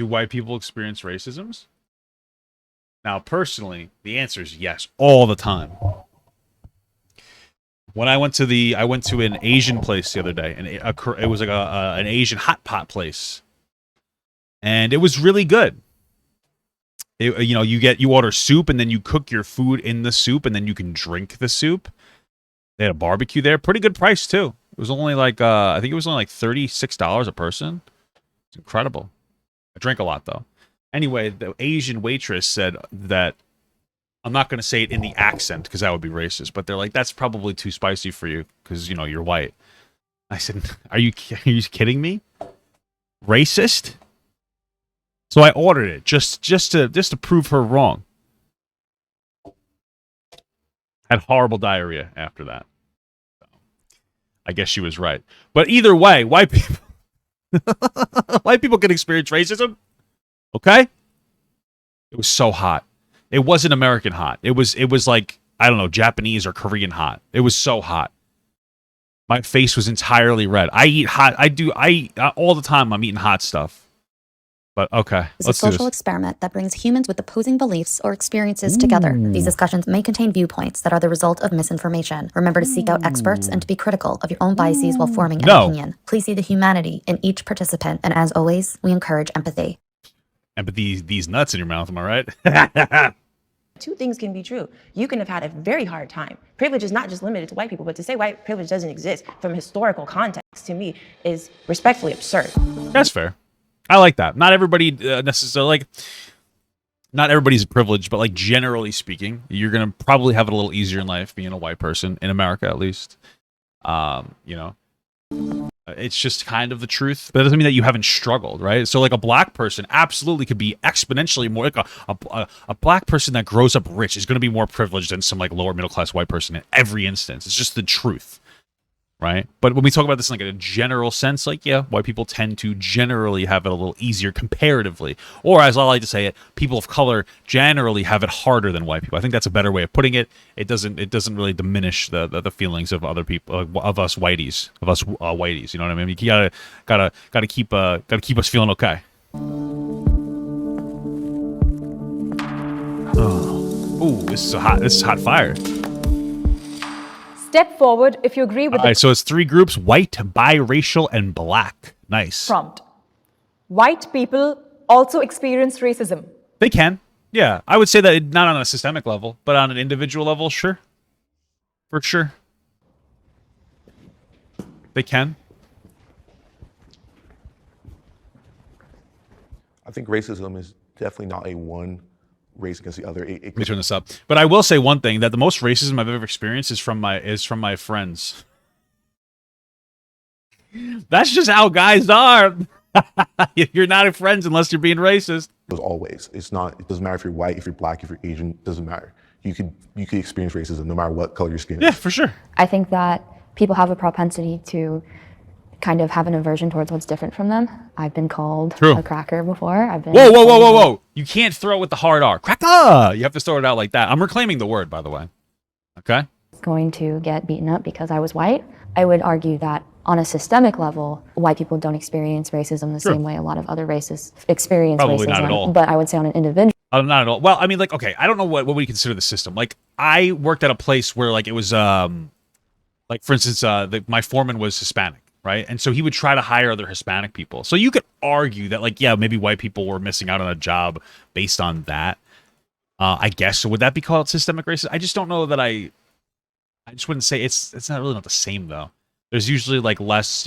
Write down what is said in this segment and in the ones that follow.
Do white people experience racisms? Now, personally, the answer is yes, all the time. When I went to an Asian place the other day, and it was like an Asian hot pot place, and it was really good. You order soup, and then you cook your food in the soup, and then you can drink the soup. They had a barbecue there, pretty good price too. It was only like I think it was only like $36 a person. It's incredible. I drank a lot though. Anyway, the Asian waitress said that, I'm not going to say it in the accent because that would be racist, but they're like, that's probably too spicy for you because, you're white. I said, are you kidding me? Racist? So I ordered it just to prove her wrong. Had horrible diarrhea after that. So, I guess she was right. But either way, white people white people can experience racism. Okay? It was so hot. It wasn't American hot. It was like, I don't know, Japanese or Korean hot. It was so hot. My face was entirely red. I eat hot. All the time I'm eating hot stuff. But okay, It's a social experiment that brings humans with opposing beliefs or experiences together. These discussions may contain viewpoints that are the result of misinformation. Remember to seek out experts and to be critical of your own biases while forming an opinion. Please see the humanity in each participant, and as always, we encourage empathy. Empathy, these nuts in your mouth, am I right? Two things can be true. You can have had a very hard time. Privilege is not just limited to white people, but to say white privilege doesn't exist from historical context, to me, is respectfully absurd. That's fair. I like that. Not everybody necessarily, not everybody's privileged, but like generally speaking, you're going to probably have it a little easier in life being a white person, in America at least. It's just kind of the truth, but it doesn't mean that you haven't struggled, right? So like a black person absolutely could be exponentially more, like a black person that grows up rich is going to be more privileged than some like lower middle class white person in every instance. It's just the truth, right? But when we talk about this in like a general sense, like, yeah, white people tend to generally have it a little easier comparatively. Or as I like to say it, people of color generally have it harder than white people. I think that's a better way of putting it. It doesn't really diminish the feelings of other people, of us whiteys, whiteys. You know what I mean? You gotta keep us feeling okay. Oh, this is hot fire. Step forward if you agree with All right, so it's 3 groups: white, biracial, and black. Nice. prompt. White people also experience racism. They can. Yeah, I would say that not on a systemic level, but on an individual level, sure. For sure. They can. I think racism is definitely not a one race against the other. Let me turn this up. But I will say one thing, that the most racism I've ever experienced is from my friends. That's just how guys are. You're not friends unless you're being racist. It was always. It doesn't matter if you're white, if you're black, if you're Asian, it doesn't matter. You could experience racism no matter what color your skin is. Yeah, for sure. I think that people have a propensity to kind of have an aversion towards what's different from them. I've been called a cracker before. Whoa. You can't throw it with the hard R. Cracker! You have to throw it out like that. I'm reclaiming the word, by the way. Okay? Going to get beaten up because I was white. I would argue that on a systemic level, white people don't experience racism the same way a lot of other races experience Probably racism. not at all. But I would say on an individual Not at all. Well, I mean, like, okay, I don't know what we consider the system. Like, I worked at a place where, like, it was, like, for instance, my foreman was Hispanic, right? And so he would try to hire other Hispanic people. So you could argue that, like, yeah, maybe white people were missing out on a job based on that. I guess. So would that be called systemic racism? I just don't know that I just wouldn't say it's not really not the same, though. There's usually like less,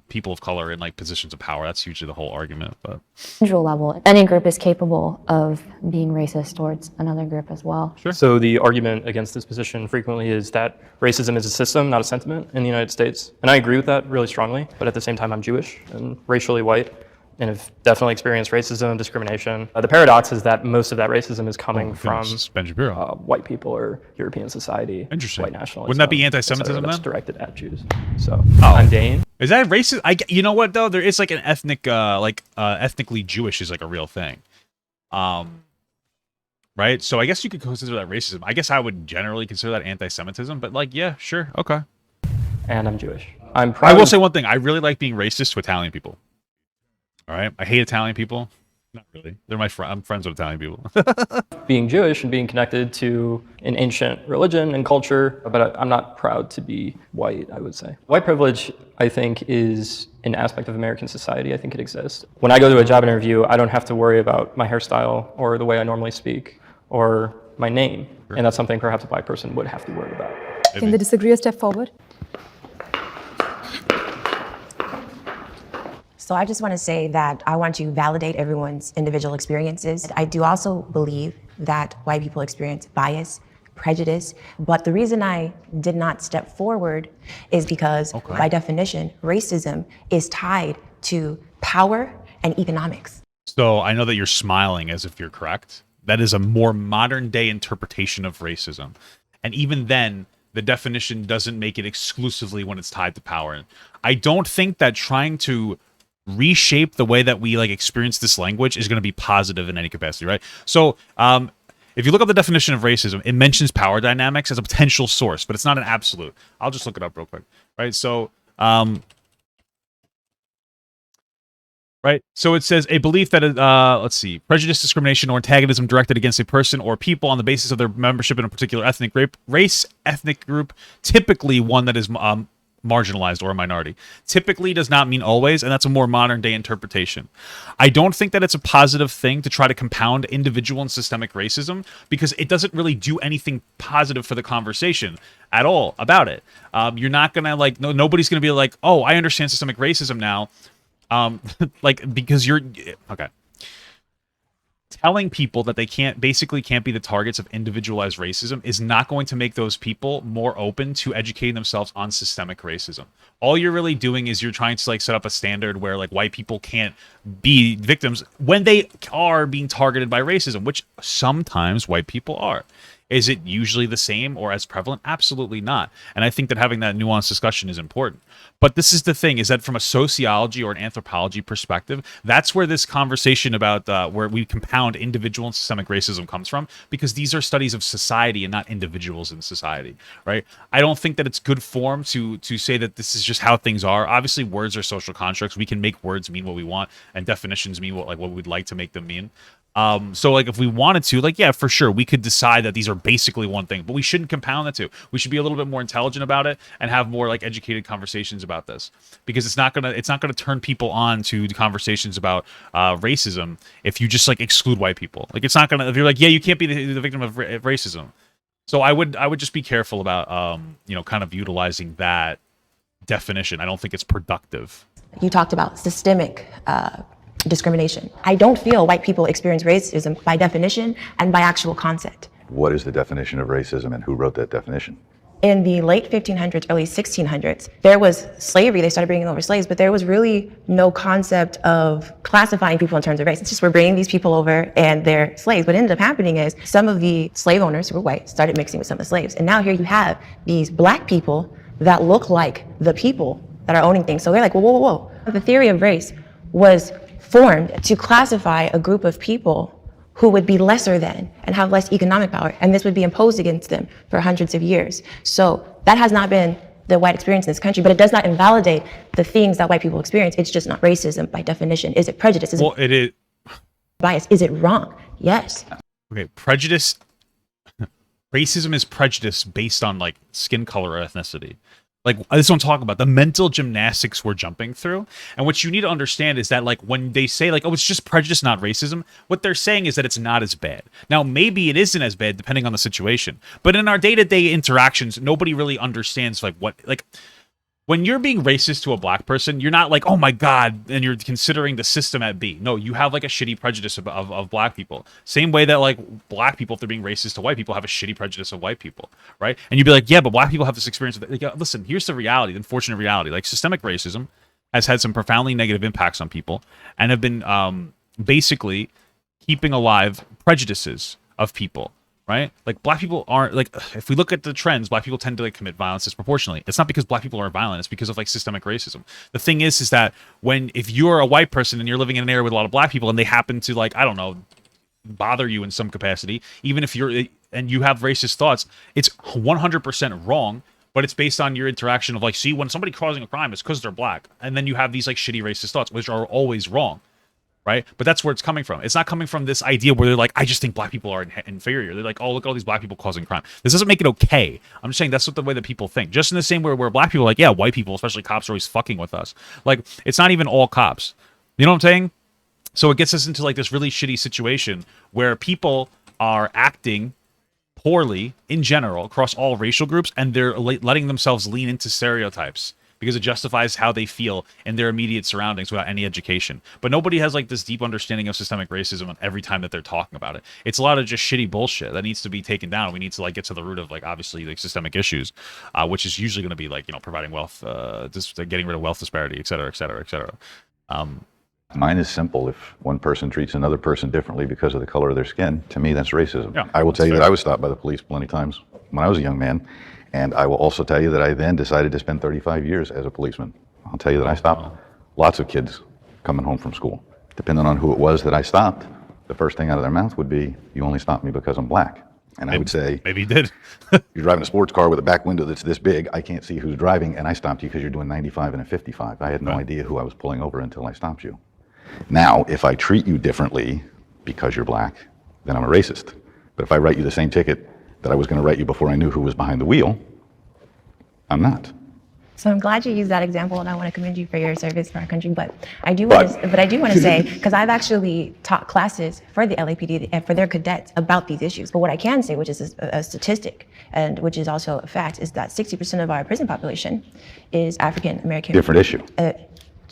people of color in like positions of power. That's usually the whole argument. But level, any group is capable of being racist towards another group as well. Sure. So the argument against this position frequently is that racism is a system, not a sentiment in the United States. And I agree with that really strongly. But at the same time, I'm Jewish and racially white and have definitely experienced racism and discrimination. The paradox is that most of that racism is coming from white people or European society. Interesting. White nationalism. Wouldn't that be anti-Semitism that's then? directed at Jews. So I'm Dane. Is that racist? You know what though? There is like an ethnic, ethnically Jewish is like a real thing. Right? So I guess you could consider that racism. I guess I would generally consider that anti-Semitism, but like, yeah, sure, okay. And I'm Jewish. I'm proud. I will say one thing. I really like being racist to Italian people. All right, I hate Italian people. Not really. They're my friend. I'm friends with Italian people. Being Jewish and being connected to an ancient religion and culture, but I'm not proud to be white, I would say. White privilege, I think, is an aspect of American society. I think it exists. When I go to a job interview, I don't have to worry about my hairstyle or the way I normally speak or my name. And that's something perhaps a black person would have to worry about. Can they disagree a step forward? So I just want to say that I want to validate everyone's individual experiences. I do also believe that white people experience bias, prejudice, but the reason I did not step forward is because by definition, racism is tied to power and economics. So I know that you're smiling as if you're correct. That is a more modern day interpretation of racism. And even then, the definition doesn't make it exclusively when it's tied to power. I don't think that trying to reshape the way that we like experience this language is going to be positive in any capacity, right? So if you look up the definition of racism, it mentions power dynamics as a potential source, but it's not an absolute. I'll just look it up real quick, right? So so it says a belief that let's see, prejudice, discrimination, or antagonism directed against a person or people on the basis of their membership in a particular ethnic group, typically one that is marginalized or a minority. Typically does not mean always, and that's a more modern day interpretation. I don't think that it's a positive thing to try to compound individual and systemic racism, because it doesn't really do anything positive for the conversation at all about it. You're not gonna like, nobody's gonna be like, oh, I understand systemic racism now. Like, because you're okay. Telling people that they can't be the targets of individualized racism is not going to make those people more open to educating themselves on systemic racism. All you're really doing is you're trying to like set up a standard where like white people can't be victims when they are being targeted by racism, which sometimes white people are. Is it usually the same or as prevalent? Absolutely not. And I think that having that nuanced discussion is important. But this is the thing, is that from a sociology or an anthropology perspective, that's where this conversation about where we compound individual and systemic racism comes from, because these are studies of society and not individuals in society, right? I don't think that it's good form to say that this is just how things are. Obviously, words are social constructs. We can make words mean what we want, and definitions mean what we'd like to make them mean. So like if we wanted to, like, yeah, for sure, we could decide that these are basically one thing, but we shouldn't compound the two. We should be a little bit more intelligent about it and have more like educated conversations about this, because it's not gonna turn people on to the conversations about racism if you just like exclude white people. Like it's not gonna, if you're like, yeah, you can't be the victim of racism. So I would just be careful about kind of utilizing that definition. I don't think it's productive. You talked about systemic discrimination. I don't feel white people experience racism by definition and by actual concept. What is the definition of racism, and who wrote that definition? In the late 1500s, early 1600s, there was slavery. They started bringing over slaves, but there was really no concept of classifying people in terms of race. It's just we're bringing these people over and they're slaves. What ended up happening is some of the slave owners who were white started mixing with some of the slaves. And now here you have these black people that look like the people that are owning things. So they're like, whoa, whoa, whoa. The theory of race was formed to classify a group of people who would be lesser than and have less economic power, and this would be imposed against them for hundreds of years. So that has not been the white experience in this country, but it does not invalidate the things that white people experience. It's just not racism by definition. Is it prejudice? Is it is bias? Is it wrong? Yes. Okay, prejudice. Racism is prejudice based on like skin color or ethnicity. Like, this is what I'm talking about, the mental gymnastics we're jumping through. And what you need to understand is that, like, when they say, like, oh, it's just prejudice, not racism, what they're saying is that it's not as bad. Now, maybe it isn't as bad depending on the situation. But in our day-to-day interactions, nobody really understands, like, what, like, when you're being racist to a black person, you're not like, oh my God, and you're considering the system at B. No, you have like a shitty prejudice of black people. Same way that like black people, if they're being racist to white people, have a shitty prejudice of white people, right? And you'd be like, yeah, but black people have this experience. Like, listen, here's the reality, the unfortunate reality. Like systemic racism has had some profoundly negative impacts on people and have been basically keeping alive prejudices of people. Right? Like black people aren't like, if we look at the trends, black people tend to like commit violence disproportionately. It's not because black people are violent, it's because of like systemic racism. The thing is that if you're a white person and you're living in an area with a lot of black people and they happen to like, I don't know, bother you in some capacity, even if you have racist thoughts, it's 100% wrong, but it's based on your interaction of like, see, when somebody causing a crime, it's because they're black. And then you have these like shitty racist thoughts, which are always wrong. right? But that's where it's coming from. It's not coming from this idea where they're like, I just think black people are inferior. They're like, oh, look at all these black people causing crime. This doesn't make it okay. I'm just saying that's what the way that people think. Just in the same way where black people are like, yeah, white people, especially cops, are always fucking with us. Like, it's not even all cops. You know what I'm saying? So it gets us into like this really shitty situation where people are acting poorly in general across all racial groups, and they're letting themselves lean into stereotypes because it justifies how they feel in their immediate surroundings without any education. But nobody has like this deep understanding of systemic racism every time that they're talking about it. It's a lot of just shitty bullshit that needs to be taken down. We need to like get to the root of like obviously like systemic issues, which is usually going to be like, you know, providing wealth, just getting rid of wealth disparity, et cetera, et cetera, et cetera. Mine is simple. If one person treats another person differently because of the color of their skin, to me, that's racism. Yeah, I will tell you fair. that I was stopped by the police plenty of times when I was a young man. And I will also tell you that I then decided to spend 35 years as a policeman. I'll tell you that I stopped lots of kids coming home from school. Depending on who it was that I stopped, the first thing out of their mouth would be, you only stopped me because I'm black. And I would say, maybe you did. you're driving a sports car with a back window that's this big, I can't see who's driving, and I stopped you because you're doing 95 and a 55. I had no idea who I was pulling over until I stopped you. Now, if I treat you differently because you're black, then I'm a racist. But if I write you the same ticket that I was going to write you before I knew who was behind the wheel, I'm not. So I'm glad you used that example, and I want to commend you for your service for our country. But I do want to say, because I've actually taught classes for the LAPD and for their cadets about these issues. But what I can say, which is a statistic, and which is also a fact, is that 60% of our prison population is African American. Different issue.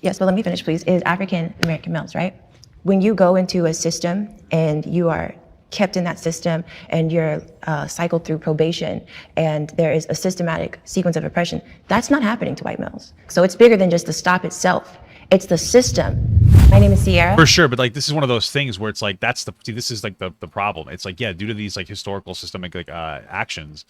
Yes, but let me finish, please. Is African American males, right? When you go into a system and you are kept in that system and you're cycled through probation and there is a systematic sequence of oppression, that's not happening to white males. So it's bigger than just the stop itself. It's the system. My name is Sierra. For sure, but like this is one of those things where it's like this is like the problem. It's like, yeah, due to these like historical systemic like actions,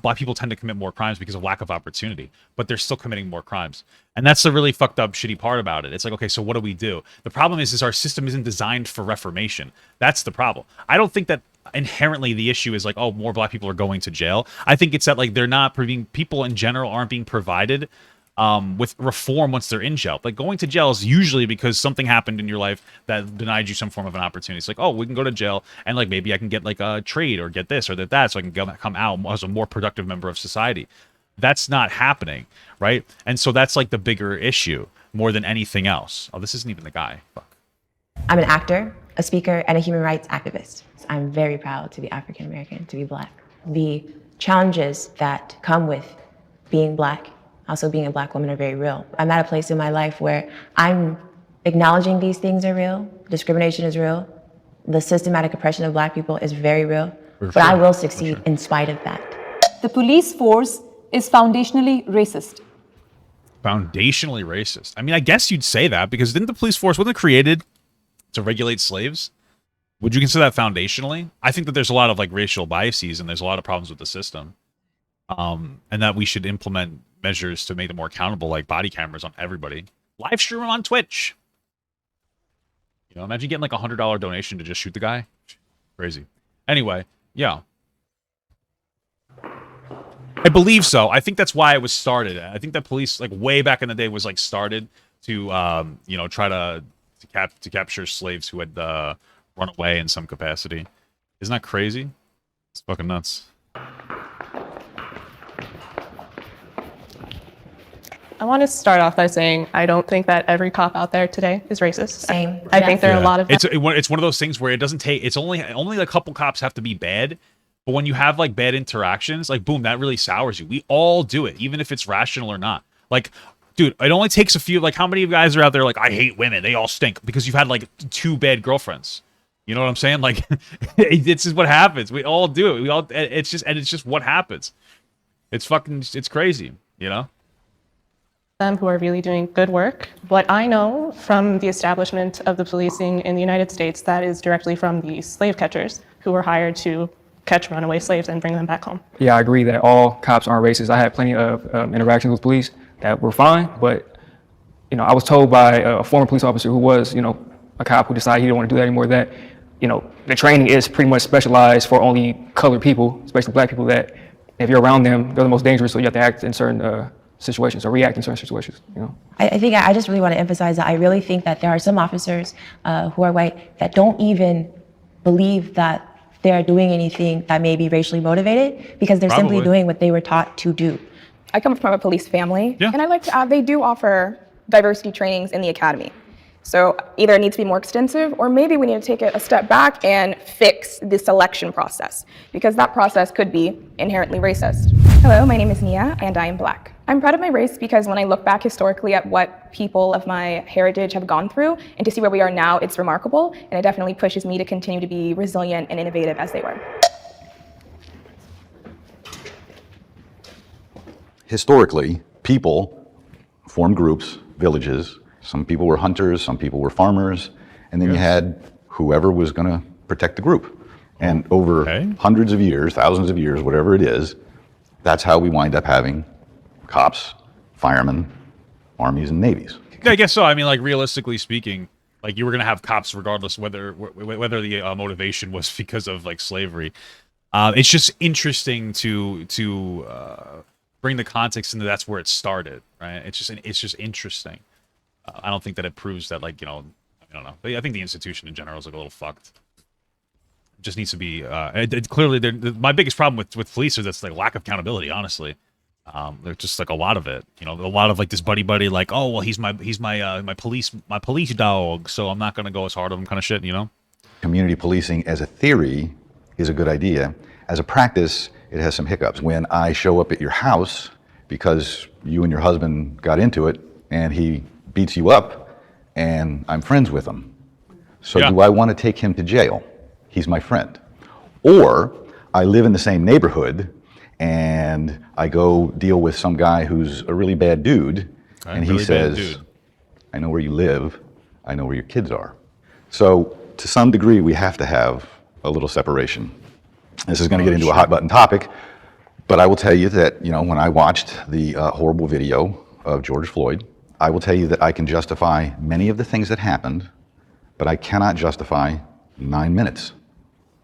black people tend to commit more crimes because of lack of opportunity, but they're still committing more crimes. And that's the really fucked up, shitty part about it. It's like, okay, so what do we do? The problem is our system isn't designed for reformation. That's the problem. I don't think that inherently the issue is like, oh, more black people are going to jail. I think it's that like they're not people in general aren't being provided with reform once they're in jail. Like going to jail is usually because something happened in your life that denied you some form of an opportunity. It's like, oh, we can go to jail and like maybe I can get like a trade or get this or that so I can come out as a more productive member of society. That's not happening, right? And so that's like the bigger issue more than anything else. Oh, this isn't even the guy. Fuck. I'm an actor, a speaker, and a human rights activist. I'm very proud to be African American, to be black. The challenges that come with being black, also being a black woman, are very real. I'm at a place in my life where I'm acknowledging these things are real, discrimination is real, the systematic oppression of black people is very real, but I will succeed in spite of that. The police force is foundationally racist. Foundationally racist. I mean, I guess you'd say that because didn't the police force, wasn't it created to regulate slaves? Would you consider that foundationally? I think that there's a lot of like racial biases and there's a lot of problems with the system. And that we should implement measures to make them more accountable, like body cameras on everybody. Live stream them on Twitch. You know, imagine getting like $100 donation to just shoot the guy. Crazy. Anyway, yeah. I believe so. I think that's why it was started. I think that police, like way back in the day, was like started to, you know, try to capture slaves who had run away in some capacity. Isn't that crazy? It's fucking nuts. I want to start off by saying I don't think that every cop out there today is racist. Same. I think there are a lot of them. It's one of those things where it doesn't take. It's only a couple cops have to be bad. But when you have like bad interactions, like boom, that really sours you. We all do it, even if it's rational or not. Like, dude, it only takes a few. Like, how many of you guys are out there like, I hate women, they all stink, because you've had like 2 bad girlfriends. You know what I'm saying? Like, this is what happens. We all do it. We all. It's just what happens. It's crazy. You know. Them who are really doing good work. What I know from the establishment of the policing in the United States, that is directly from the slave catchers who were hired to catch runaway slaves and bring them back home. Yeah, I agree that all cops aren't racist. I had plenty of interactions with police that were fine, but you know, I was told by a former police officer who was, you know, a cop who decided he didn't want to do that anymore, that, you know, the training is pretty much specialized for only colored people, especially black people, that if you're around them, they're the most dangerous, so you have to act in certain situations or react in certain situations, you know. I think I just really want to emphasize that I really think that there are some officers who are white that don't even believe that they're doing anything that may be racially motivated because they're simply doing what they were taught to do. I come from a police family, Yeah. and I'd like to add they do offer diversity trainings in the academy. So either it needs to be more extensive, or maybe we need to take it a step back and fix the selection process, because that process could be inherently racist. Hello, my name is Nia, and I am Black. I'm proud of my race because when I look back historically at what people of my heritage have gone through, and to see where we are now, it's remarkable, and it definitely pushes me to continue to be resilient and innovative as they were. Historically, people formed groups, villages. Some people were hunters, some people were farmers, and then you had whoever was going to protect the group. And over hundreds of years, thousands of years, whatever it is, that's how we wind up having cops, firemen, armies, and navies. Yeah, I guess so. I mean, like, realistically speaking, like, you were going to have cops regardless whether the motivation was because of, like, slavery. It's just interesting to bring the context into that's where it started, right? It's just interesting. I don't think that it proves that, like, you know, I don't know. I think the institution in general is, like, a little fucked. It just needs to be clearly. My biggest problem with police is that's, like, lack of accountability. Honestly, there's just, like, a lot of it. You know, a lot of, like, this buddy, like, oh well, he's my police dog, so I'm not gonna go as hard on him, kind of shit. You know, Community policing as a theory is a good idea. As a practice, it has some hiccups. When I show up at your house because you and your husband got into it, and he beats you up, and I'm friends with him. So do I want to take him to jail? He's my friend. Or I live in the same neighborhood, and I go deal with some guy who's a really bad dude, and he says, I know where you live, I know where your kids are. So to some degree, we have to have a little separation. This is going to get into a hot button topic, but I will tell you that, you know, when I watched the horrible video of George Floyd, I will tell you that I can justify many of the things that happened, but I cannot justify 9 minutes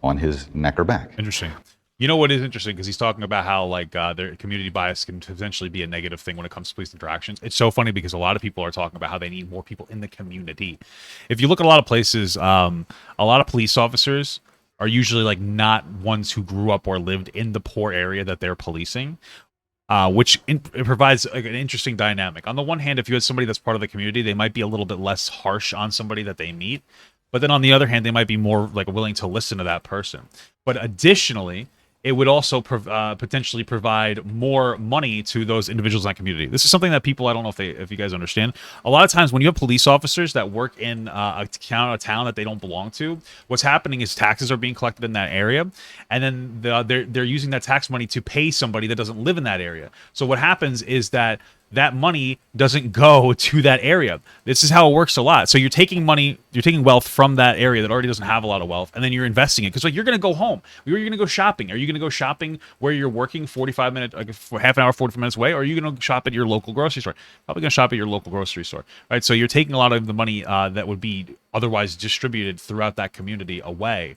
on his neck or back. interesting. You know what is interesting, because he's talking about how, like, their community bias can potentially be a negative thing when it comes to police interactions. It's so funny because a lot of people are talking about how they need more people in the community. If you look at a lot of places, a lot of police officers are usually, like, not ones who grew up or lived in the poor area that they're policing. Which it provides, like, an interesting dynamic. On the one hand, if you had somebody that's part of the community, they might be a little bit less harsh on somebody that they meet. But then on the other hand, they might be more, like, willing to listen to that person. But additionally, it would also potentially provide more money to those individuals in that community. This is something that people, I don't know if you guys understand. A lot of times when you have police officers that work in a town that they don't belong to, what's happening is taxes are being collected in that area, and then they're using that tax money to pay somebody that doesn't live in that area. So what happens is that money doesn't go to that area. This is how it works a lot. So you're taking wealth from that area that already doesn't have a lot of wealth, and then you're investing it. Because, like, you're going to go home. You're going to go shopping. Are you going to go shopping where you're working 45 minutes, like, for half an hour, 45 minutes away? Or are you going to shop at your local grocery store? Probably going to shop at your local grocery store, right? So you're taking a lot of the money that would be otherwise distributed throughout that community away.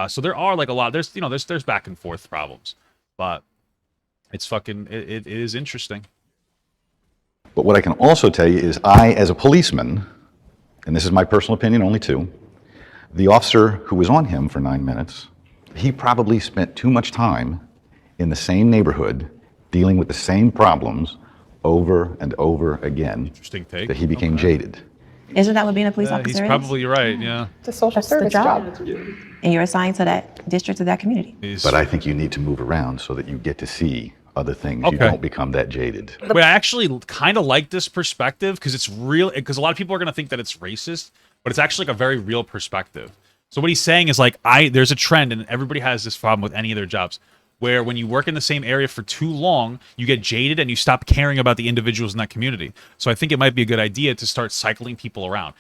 So there are, like, a lot. There's back and forth problems, but it's fucking it is interesting. But what I can also tell you is I, as a policeman, and this is my personal opinion only too, the officer who was on him for 9 minutes, he probably spent too much time in the same neighborhood dealing with the same problems over and over again. Interesting take. That he became jaded. Isn't that what being a police officer He's is? probably right, yeah. It's a social That's the service job. job. And you're assigned to that district or that community. But I think you need to move around so that you get to see other things. You don't become that jaded. Wait, I actually kind of like this perspective because it's real. Because a lot of people are going to think that it's racist, but it's actually, like, a very real perspective. So what he's saying is, like, there's a trend, and everybody has this problem with any of their jobs, where when you work in the same area for too long, you get jaded and you stop caring about the individuals in that community. So I think it might be a good idea to start cycling people around.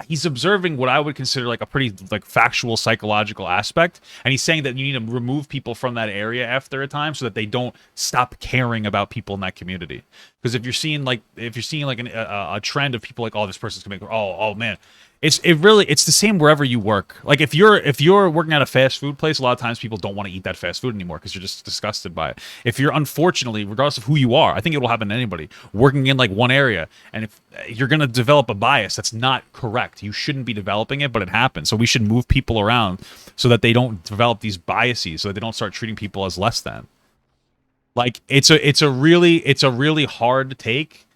He's observing what I would consider, like, a pretty, like, factual psychological aspect, and he's saying that you need to remove people from that area after a time so that they don't stop caring about people in that community. Because if you're seeing like a trend of people like, oh, this person's coming, oh man, It's the same wherever you work. Like if you're working at a fast food place, a lot of times people don't want to eat that fast food anymore because you're just disgusted by it. If you're, unfortunately, regardless of who you are, I think it will happen to anybody working in like one area, and if you're gonna develop a bias, that's not correct. You shouldn't be developing it, but it happens. So we should move people around so that they don't develop these biases, so that they don't start treating people as less than. Like it's a really hard take.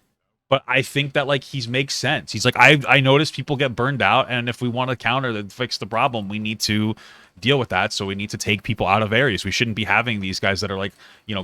But I think that like he makes sense. He's like, I noticed people get burned out, and if we want to counter and fix the problem, we need to deal with that. So we need to take people out of areas. We shouldn't be having these guys that are like,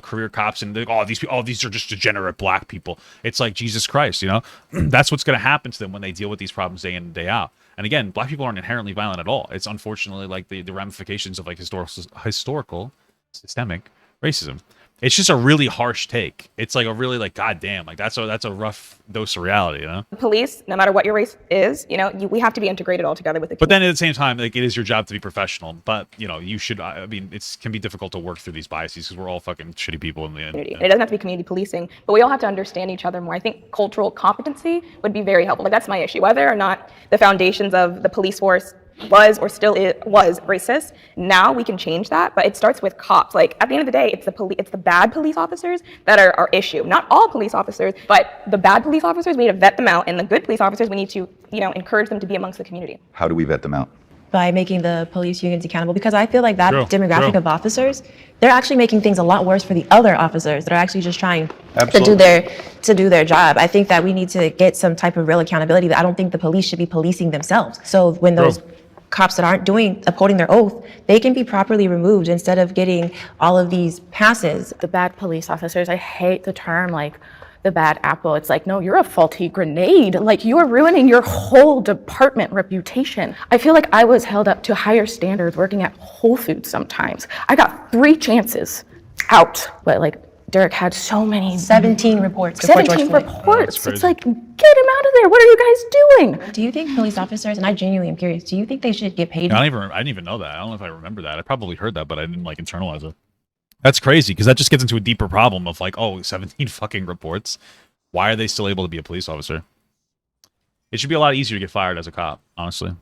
career cops and these are just degenerate black people. It's like, Jesus Christ, that's what's going to happen to them when they deal with these problems day in and day out. And again, black people aren't inherently violent at all. It's unfortunately like the ramifications of like historical systemic racism. It's just a really harsh take. It's like a really like, goddamn, like that's a rough dose of reality, Police, no matter what your race is, we have to be integrated all together with the community. But then at the same time, like it is your job to be professional. But you should. I mean, it can be difficult to work through these biases because we're all fucking shitty people in the end. It doesn't have to be community policing, but we all have to understand each other more. I think cultural competency would be very helpful. Like that's my issue. Whether or not the foundations of the police force was or still was racist, now we can change that, but it starts with cops. Like at the end of the day, it's the bad police officers that are our issue. Not all police officers, but the bad police officers, we need to vet them out, and the good police officers, we need to encourage them to be amongst the community. How do we vet them out? By making the police unions accountable, because I feel like that demographic True. of officers, they're actually making things a lot worse for the other officers that are actually just trying Absolutely. to do their job. I think that we need to get some type of real accountability. I don't think the police should be policing themselves. So when those cops that aren't upholding their oath, they can be properly removed instead of getting all of these passes. The bad police officers, I hate the term like the bad apple. It's like, no, you're a faulty grenade. Like you are ruining your whole department reputation. I feel like I was held up to higher standards working at Whole Foods sometimes. I got 3 chances out, but like Derek had so many. 17 reports. 17 reports. It's like, get him out of there. What are you guys doing? Do you think police officers, and I genuinely am curious, do you think they should get paid? I didn't even know that. I don't know if I remember that. I probably heard that, but I didn't like internalize it. That's crazy because that just gets into a deeper problem of like, 17 fucking reports. Why are they still able to be a police officer? It should be a lot easier to get fired as a cop, honestly.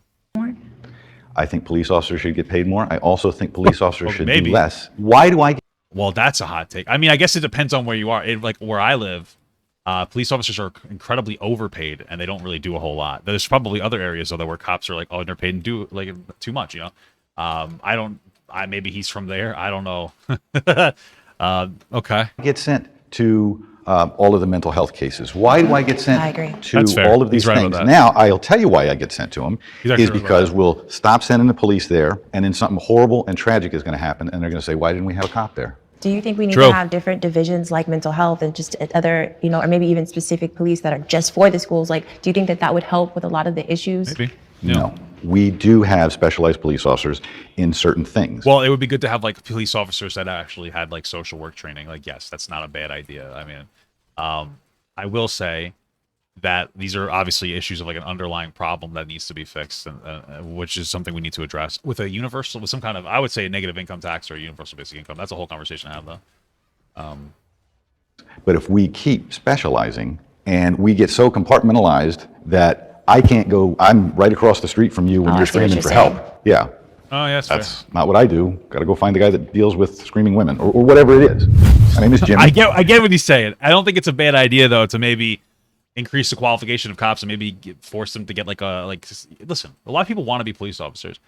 I think police officers should get paid more. I also think police officers should maybe do less. Why do I get Well, that's a hot take. I mean, I guess it depends on where you are. Like where I live, police officers are incredibly overpaid and they don't really do a whole lot. There's probably other areas though where cops are like underpaid and do like too much. Maybe he's from there. I don't know. Okay. get sent to all of the mental health cases? Why do I get sent I agree. to That's fair. all of these He's right about things? that. Now, I'll tell you why I get sent to them, He's actually is right about because that. we'll stop sending the police there, and then something horrible and tragic is going to happen, and they're going to say, why didn't we have a cop there? Do you think we need True. to have different divisions like mental health and just other, or maybe even specific police that are just for the schools? Like, do you think that would help with a lot of the issues? Maybe. No. We do have specialized police officers in certain things. Well, it would be good to have like police officers that actually had like social work training. Like, yes, that's not a bad idea. I mean, I will say that these are obviously issues of like an underlying problem that needs to be fixed, and which is something we need to address with some kind of, I would say, a negative income tax or a universal basic income. That's a whole conversation to have, though. But if we keep specializing and we get so compartmentalized that I can't go, I'm right across the street from you when I you're see what screaming you're for saying. help. Yeah. Oh, yeah, That's not what I do. Got to go find the guy that deals with screaming women or whatever it is. My name is Jimmy. I get what he's saying. I don't think it's a bad idea though to maybe increase the qualification of cops and maybe force them to get listen, a lot of people want to be police officers.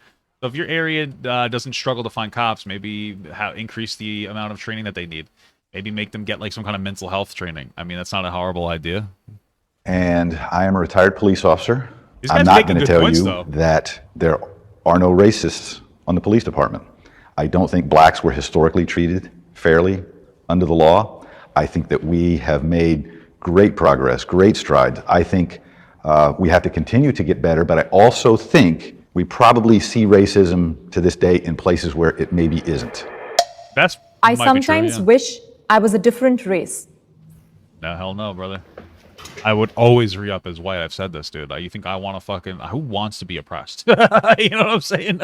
So if your area doesn't struggle to find cops, maybe increase the amount of training that they need. Maybe make them get like some kind of mental health training. I mean, that's not a horrible idea. And I am a retired police officer. These guys I'm not making going to good tell points, you though. that there are no racists on the police department. I don't think blacks were historically treated fairly under the law. I think that we have made great progress, great strides. I think we have to continue to get better, but I also think we probably see racism to this day in places where it maybe isn't. That's I might be true, sometimes yeah. wish I was a different race. No, hell no, brother. I would always re-up as white. I've said this, dude. You think I want to fucking... Who wants to be oppressed? You know what I'm saying?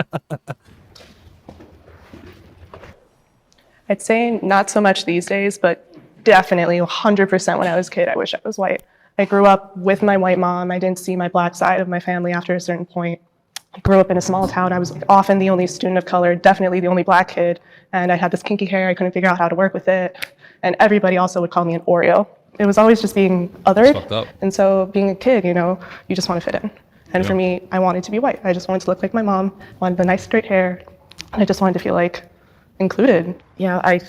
I'd say not so much these days, but definitely 100% when I was a kid, I wish I was white. I grew up with my white mom. I didn't see my black side of my family after a certain point. I grew up in a small town. I was often the only student of color, definitely the only black kid. And I had this kinky hair. I couldn't figure out how to work with it. And everybody also would call me an Oreo. It was always just being othered. And so being a kid, you know, you just want to fit in. And for me, I wanted to be white. I just wanted to look like my mom, wanted the nice straight hair. And I just wanted to feel like included. Yeah, I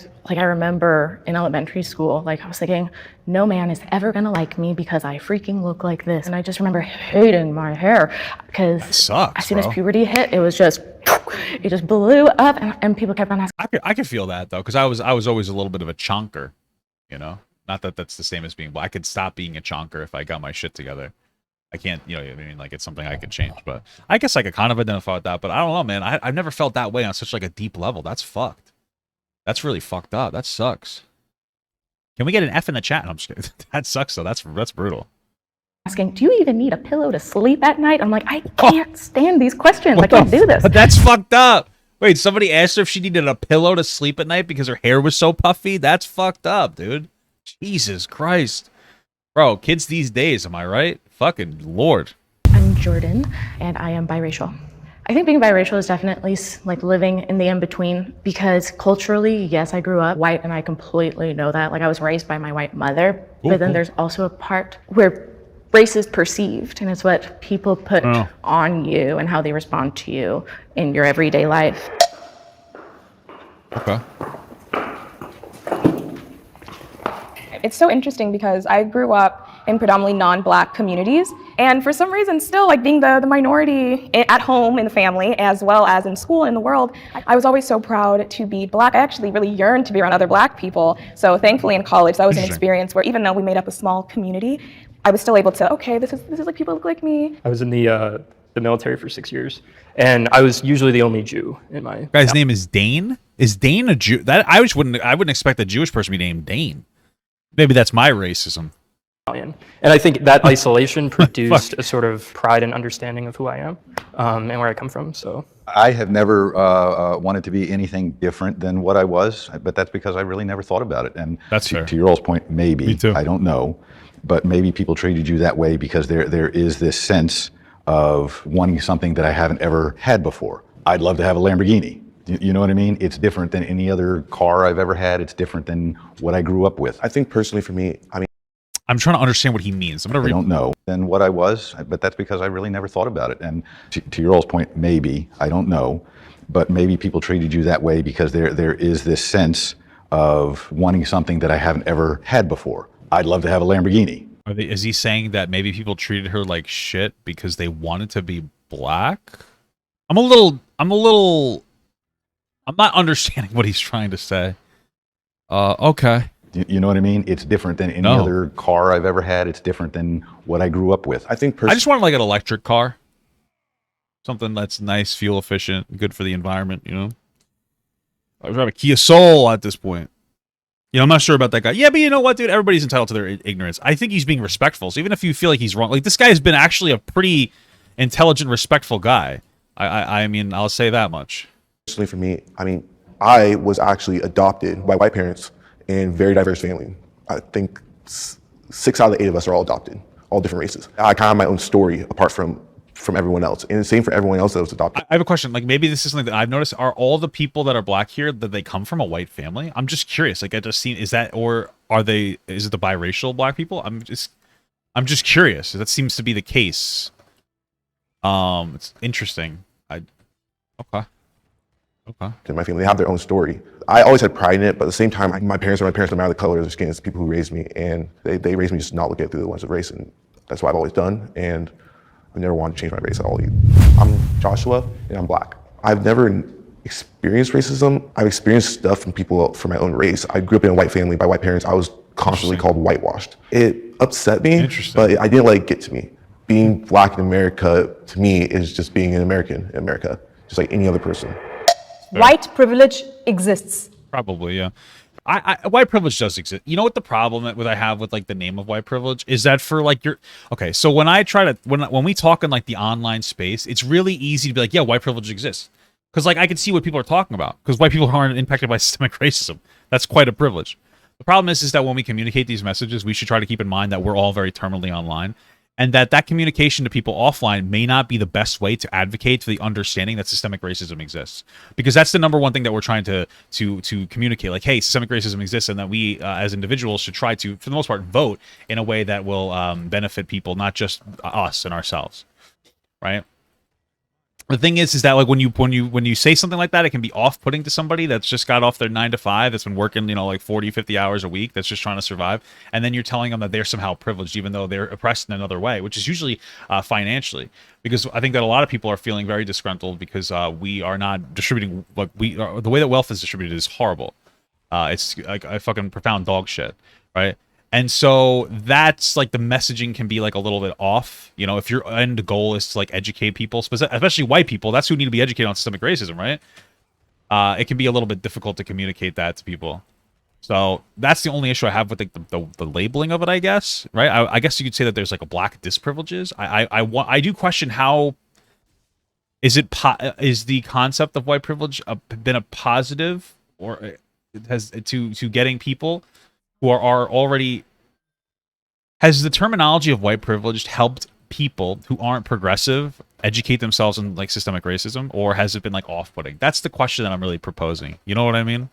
remember in elementary school, like I was thinking, no man is ever gonna like me because I freaking look like this. And I just remember hating my hair because as soon as puberty hit, it was just, it just blew up, and people kept on asking. I could feel that though, because I was always a little bit of a chonker, you know. Not that that's the same as being black. I could stop being a chonker if I got my shit together. I can't, you know, I mean, like it's something I could change, but I guess I could kind of identify with that. But I don't know, man. I've never felt that way on such like a deep level. That's fucked. That's really fucked up. That sucks. Can we get an F in the chat? No, I'm just kidding. That sucks though. That's brutal. Asking, do you even need a pillow to sleep at night? I'm like, I can't stand these questions. I can't do this. But that's fucked up. Wait, somebody asked her if she needed a pillow to sleep at night because her hair was so puffy? That's fucked up, dude. Jesus Christ. Bro, kids these days, am I right? Fucking Lord. I'm Jordan, and I am biracial. I think being biracial is definitely like living in the in-between, because culturally, yes, I grew up white and I completely know that. Like I was raised by my white mother, but then there's also a part where race is perceived, and it's what people put on you and how they respond to you in your everyday life. Okay. It's so interesting because I grew up in predominantly non-black communities, and for some reason still, like being the minority at home in the family as well as in school and in the world, I was always so proud to be black. I actually really yearned to be around other black people. So thankfully in college that was an experience where even though we made up a small community, I was still able to, okay, this is like people look like me. I was in the military for 6 years, and I was usually the only Jew in my guy's name is Dane. Is Dane a Jew? That I wouldn't expect a Jewish person to be named Dane. Maybe that's my racism. And I think that isolation produced a sort of pride and understanding of who I am and where I come from. So I have never wanted to be anything different than what I was, but that's because I really never thought about it. And that's fair. To your all's point, maybe. Me too. I don't know, but maybe people treated you that way because there is this sense of wanting something that I haven't ever had before. I'd love to have a Lamborghini. You know what I mean? It's different than any other car I've ever had. It's different than what I grew up with. I think personally for me, I'm trying to understand what he means. I'm gonna read. I don't know than what I was, but that's because I really never thought about it. And to your all's point, maybe, I don't know, but maybe people treated you that way because there is this sense of wanting something that I haven't ever had before. I'd love to have a Lamborghini. Is he saying that maybe people treated her like shit because they wanted to be black? I'm not understanding what he's trying to say. Okay. You know what I mean? It's different than any other car I've ever had. It's different than what I grew up with. I think I just wanted like an electric car. Something that's nice, fuel efficient, good for the environment, you know? I drive a Kia Soul at this point. You know, I'm not sure about that guy. Yeah, but you know what, dude? Everybody's entitled to their ignorance. I think he's being respectful. So even if you feel like he's wrong, like this guy has been actually a pretty intelligent, respectful guy. I mean, I'll say that much. Personally for me, I was actually adopted by white parents in very diverse family. I think 6 out of the 8 of us are all adopted, all different races. I kind of have my own story apart from everyone else, and the same for everyone else that was adopted. I have a question. Like maybe this is something that I've noticed. Are all the people that are black here that they come from a white family? I'm just curious. Like I just seen, is that, or is it the biracial black people? I'm just curious. That seems to be the case. It's interesting. Okay. In my family, they have their own story. I always had pride in it, but at the same time, my parents no matter the color of their skin. It's the people who raised me, and they raised me just not looking through the lens of race, and that's what I've always done, and I never wanted to change my race at all either. I'm Joshua, and I'm black. I've never experienced racism. I've experienced stuff from people from my own race. I grew up in a white family by white parents. I was constantly called whitewashed. It upset me, but I didn't let it get to me. Being black in America, to me, is just being an American in America, just like any other person. White privilege exists. Probably, yeah. White privilege does exist. You know what the problem that I have with like the name of white privilege is that for like okay. So when I try to when we talk in like the online space, it's really easy to be like, yeah, white privilege exists, because like I can see what people are talking about, because white people aren't impacted by systemic racism. That's quite a privilege. The problem is that when we communicate these messages, we should try to keep in mind that we're all very terminally online, and that communication to people offline may not be the best way to advocate for the understanding that systemic racism exists. Because that's the number one thing that we're trying to communicate. Like, hey, systemic racism exists, and that we as individuals should try to, for the most part, vote in a way that will benefit people, not just us and ourselves, right? The thing is that like when you say something like that, it can be off-putting to somebody that's just got off their 9 to 5, that's been working, like 40, 50 hours a week, that's just trying to survive, and then you're telling them that they're somehow privileged, even though they're oppressed in another way, which is usually financially. Because I think that a lot of people are feeling very disgruntled because we are not distributing the way that wealth is distributed is horrible. It's like a fucking profound dog shit, right? And so that's like the messaging can be like a little bit off. If your end goal is to like educate people, especially white people, that's who need to be educated on systemic racism, right? It can be a little bit difficult to communicate that to people. So that's the only issue I have with the labeling of it, I guess, right? I guess you could say that there's like a black disprivileges. I do question how is the concept of white privilege been a positive or has to getting people who are already, has the terminology of white privilege helped people who aren't progressive educate themselves in like systemic racism, or has it been like off-putting? That's the question that I'm really proposing. You know what I mean?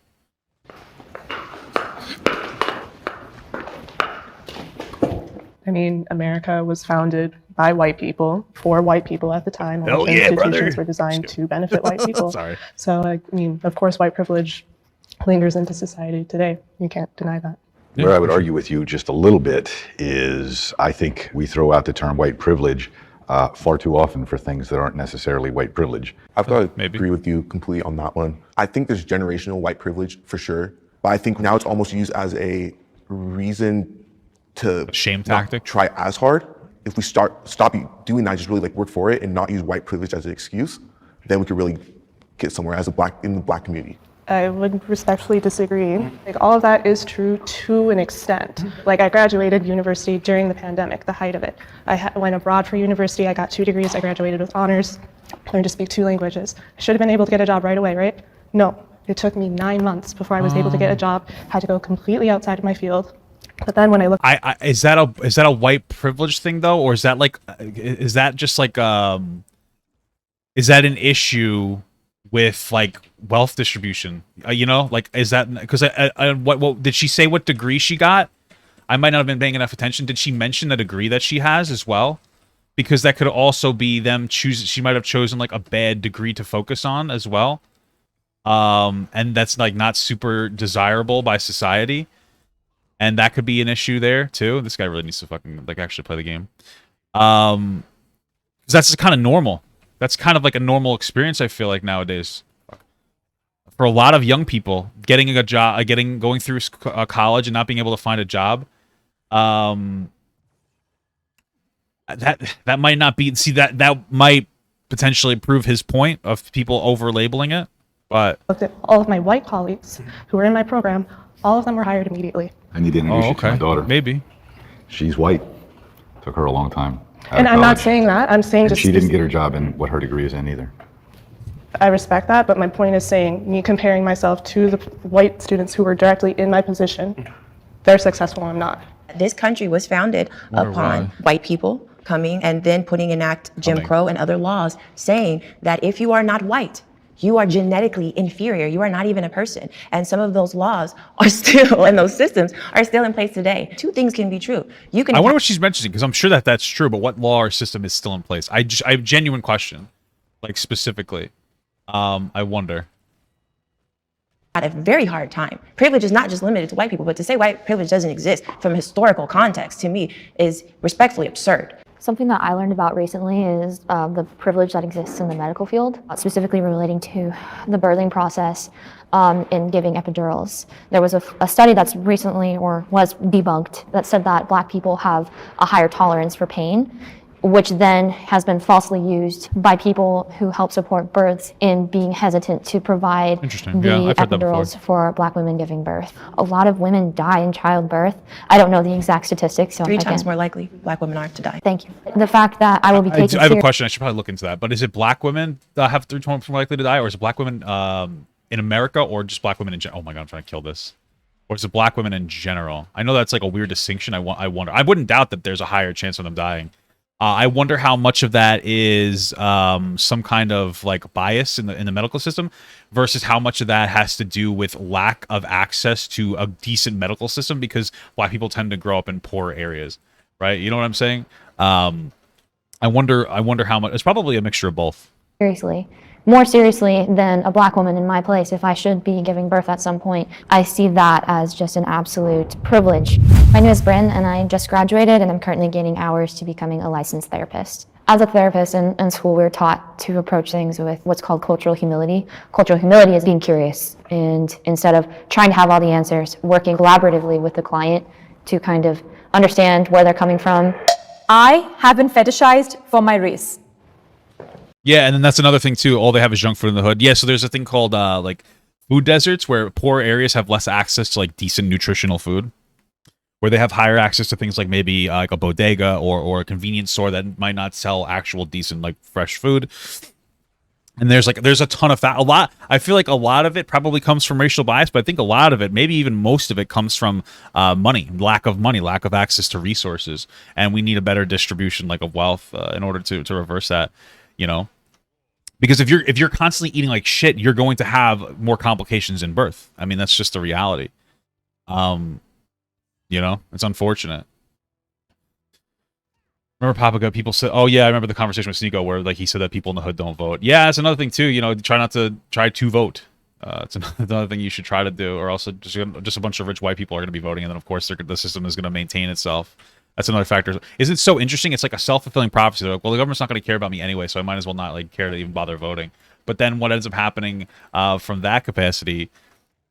I mean, America was founded by white people for white people at the time. Oh yeah, institutions were designed to benefit white people. Sorry. So, I mean, of course, white privilege lingers into society today. You can't deny that. Where I would argue with you just a little bit is I think we throw out the term white privilege far too often for things that aren't necessarily white privilege. I've got to agree with you completely on that one. I think there's generational white privilege for sure, but I think now it's almost used as a reason to shame tactic. Try as hard. If we stop doing that, just really like work for it and not use white privilege as an excuse, then we could really get somewhere as in the black community. I would respectfully disagree. Like, all of that is true to an extent. Like, I graduated university during the pandemic, the height of it. I went abroad for university. I got 2 degrees. I graduated with honors. Learned to speak 2 languages. I should have been able to get a job right away, right? No, it took me 9 months before I was able to get a job. Had to go completely outside of my field. But then when I look, is that a white privilege thing though, or is that like, is that just like is that an issue with like wealth distribution? Like, is that because what did she say? What degree she got? I might not have been paying enough attention. Did she mention the degree that she has as well? Because that could also be them choosing. She might have chosen like a bad degree to focus on as well, and that's like not super desirable by society, and that could be an issue there too. This guy really needs to fucking like actually play the game, because that's kind of normal. That's kind of like a normal experience, I feel like, nowadays. For a lot of young people, getting a job, going through college and not being able to find a job, that might not be. See, that might potentially prove his point of people over labeling it. But looked at all of my white colleagues who were in my program, all of them were hired immediately. I need to introduce you to my daughter. Maybe. She's white. Took her a long time. And I'm not saying that. I'm saying just she didn't get her job in what her degree is in either. I respect that, but my point is saying me comparing myself to the white students who were directly in my position, they're successful, I'm not. This country was founded upon white people coming and then putting in act Jim Crow and other laws saying that if you are not white, you are genetically inferior. You are not even a person. And some of those laws are still, and those systems are still in place today. 2 things can be true. You can. I wonder what she's mentioning, because I'm sure that that's true, but what law or system is still in place? I have a genuine question, like specifically. I wonder. Had a very hard time. Privilege is not just limited to white people, but to say white privilege doesn't exist from a historical context, to me, is respectfully absurd. Something that I learned about recently is the privilege that exists in the medical field, specifically relating to the birthing process in giving epidurals. There was a study that's recently, or was debunked, that said that Black people have a higher tolerance for pain, which then has been falsely used by people who help support births in being hesitant to provide the epidurals for Black women giving birth. A lot of women die in childbirth. I don't know the exact statistics. So 3 times more likely Black women are to die. Thank you. The fact that I will be taking I have a question. I should probably look into that. But is it Black women that have 3 times more likely to die, or is it Black women in America, or just Black women in general? Oh my God, I'm trying to kill this. Or is it black women in general? I know that's like a weird distinction. I wonder. I wouldn't doubt that there's a higher chance of them dying. I wonder how much of that is some kind of like bias in the medical system versus how much of that has to do with lack of access to a decent medical system because black people tend to grow up in poor areas, right? You know what I'm saying? I wonder how much. It's probably a mixture of both. Seriously. More seriously than a black woman in my place, if I should be giving birth at some point, I see that as just an absolute privilege. My name is Bryn, and I just graduated, and I'm currently gaining hours to becoming a licensed therapist. As a therapist in school, we're taught to approach things with what's called cultural humility. Cultural humility is being curious, and instead of trying to have all the answers, working collaboratively with the client to kind of understand where they're coming from. I have been fetishized for my race. Yeah, and then that's another thing too. All they have is junk food in the hood. Yeah, so there's a thing called like food deserts where poor areas have less access to like decent nutritional food, where they have higher access to things like maybe like a bodega or a convenience store that might not sell actual decent like fresh food. And there's a ton of that. I feel like a lot of it probably comes from racial bias, but I think a lot of it, maybe even most of it, comes from money, lack of access to resources, and we need a better distribution like of wealth in order to reverse that. You know, because if you're constantly eating like shit, you're going to have more complications in birth. I mean, that's just the reality. You know, it's unfortunate. Remember Papaga, people said, oh yeah, I remember the conversation with Sneeko where like he said that people in the hood don't vote. Yeah, that's another thing too. You know, try to vote. It's another thing you should try to do, or else just a bunch of rich white people are going to be voting, and then of course the system is going to maintain itself. That's another factor. Isn't it so interesting? It's like a self-fulfilling prophecy. They're like, well, the government's not going to care about me anyway, so I might as well not like care to even bother voting. But then what ends up happening from that capacity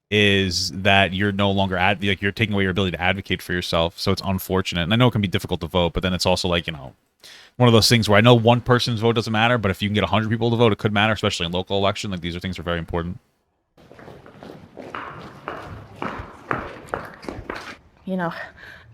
is that you're no longer you're taking away your ability to advocate for yourself. So it's unfortunate. And I know it can be difficult to vote, but then it's also like, you know, one of those things where I know one person's vote doesn't matter, but if you can get 100 people to vote, it could matter, especially in local election. Like these are things that are very important. You know,